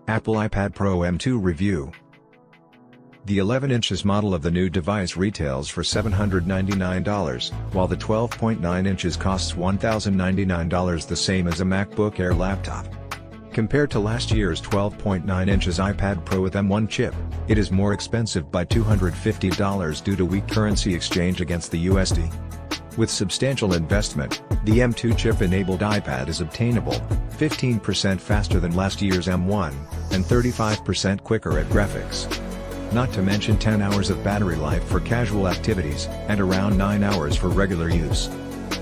Apple iPad Pro M2 Review. The 11 inches model of the new device retails for $799, while the 12.9 inches costs $1,099, the same as a MacBook Air laptop. Compared to last year's 12.9 inches iPad Pro with M1 chip, it is more expensive by $250 due to weak currency exchange against the USD. With substantial investment, the M2 chip-enabled iPad is obtainable, 15% faster than last year's M1, and 35% quicker at graphics. Not to mention 10 hours of battery life for casual activities, and around 9 hours for regular use.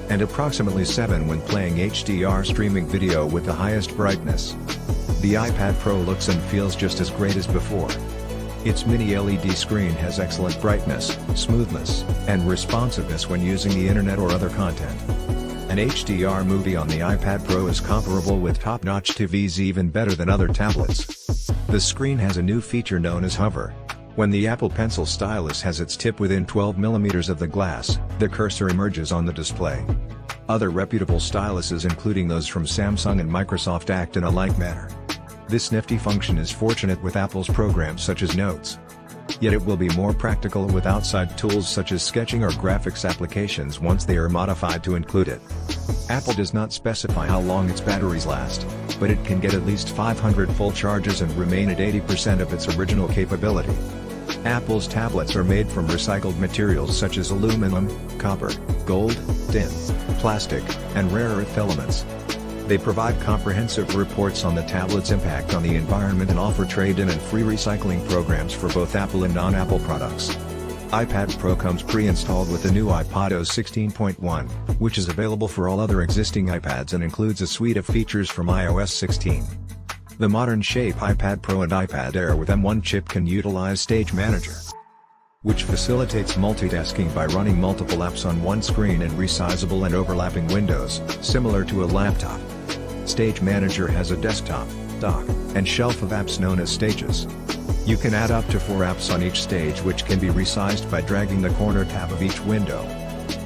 And approximately 7 when playing HDR streaming video with the highest brightness. The iPad Pro looks and feels just as great as before. Its mini LED screen has excellent brightness, smoothness, and responsiveness when using the internet or other content. An HDR movie on the iPad Pro is comparable with top-notch TVs, even better than other tablets. The screen has a new feature known as hover. When the Apple Pencil stylus has its tip within 12 mm of the glass, the cursor emerges on the display. Other reputable styluses, including those from Samsung and Microsoft, act in a like manner. This nifty function is fortunate with Apple's programs such as Notes. Yet it will be more practical with outside tools such as sketching or graphics applications once they are modified to include it. Apple does not specify how long its batteries last, but it can get at least 500 full charges and remain at 80% of its original capability. Apple's tablets are made from recycled materials such as aluminum, copper, gold, tin, plastic, and rare earth elements. They provide comprehensive reports on the tablet's impact on the environment and offer trade-in and free recycling programs for both Apple and non-Apple products. iPad Pro comes pre-installed with the new iPadOS 16.1, which is available for all other existing iPads and includes a suite of features from iOS 16. The modern shape iPad Pro and iPad Air with M1 chip can utilize Stage Manager, which facilitates multitasking by running multiple apps on one screen in resizable and overlapping windows, similar to a laptop. Stage Manager has a desktop, dock, and shelf of apps known as stages. You can add up to 4 apps on each stage, which can be resized by dragging the corner tab of each window.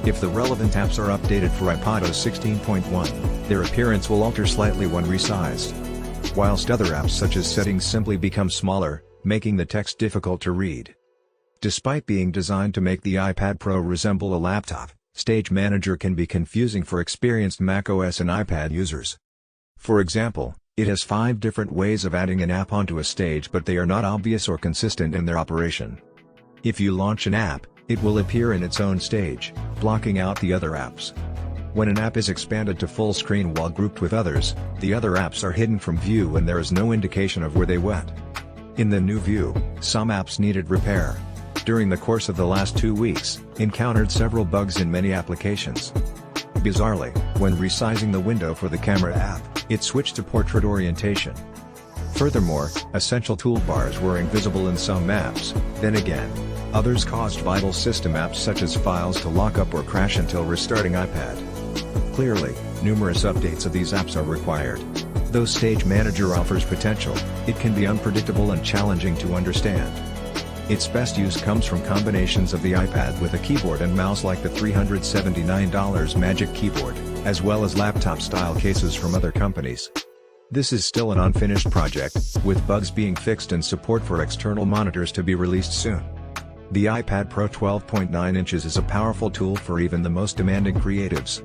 If the relevant apps are updated for iPadOS 16.1, their appearance will alter slightly when resized. Whilst other apps such as settings simply become smaller, making the text difficult to read. Despite being designed to make the iPad Pro resemble a laptop, Stage Manager can be confusing for experienced macOS and iPad users. For example, it has 5 different ways of adding an app onto a stage, but they are not obvious or consistent in their operation. If you launch an app, it will appear in its own stage, blocking out the other apps. When an app is expanded to full screen while grouped with others, the other apps are hidden from view and there is no indication of where they went. In the new view, some apps needed repair. During the course of the last 2 weeks, encountered several bugs in many applications. Bizarrely, when resizing the window for the camera app, it switched to portrait orientation. Furthermore, essential toolbars were invisible in some apps, then again, others caused vital system apps such as files to lock up or crash until restarting iPad. Clearly, numerous updates of these apps are required. Though Stage Manager offers potential, it can be unpredictable and challenging to understand. Its best use comes from combinations of the iPad with a keyboard and mouse like the $379 Magic Keyboard, as well as laptop-style cases from other companies. This is still an unfinished project, with bugs being fixed and support for external monitors to be released soon. The iPad Pro 12.9 inches is a powerful tool for even the most demanding creatives.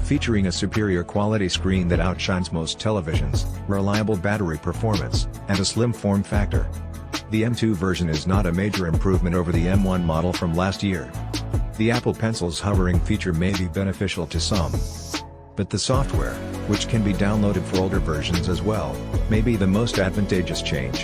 Featuring a superior quality screen that outshines most televisions, reliable battery performance, and a slim form factor. The M2 version is not a major improvement over the M1 model from last year. The Apple Pencil's hovering feature may be beneficial to some. But the software, which can be downloaded for older versions as well, may be the most advantageous change.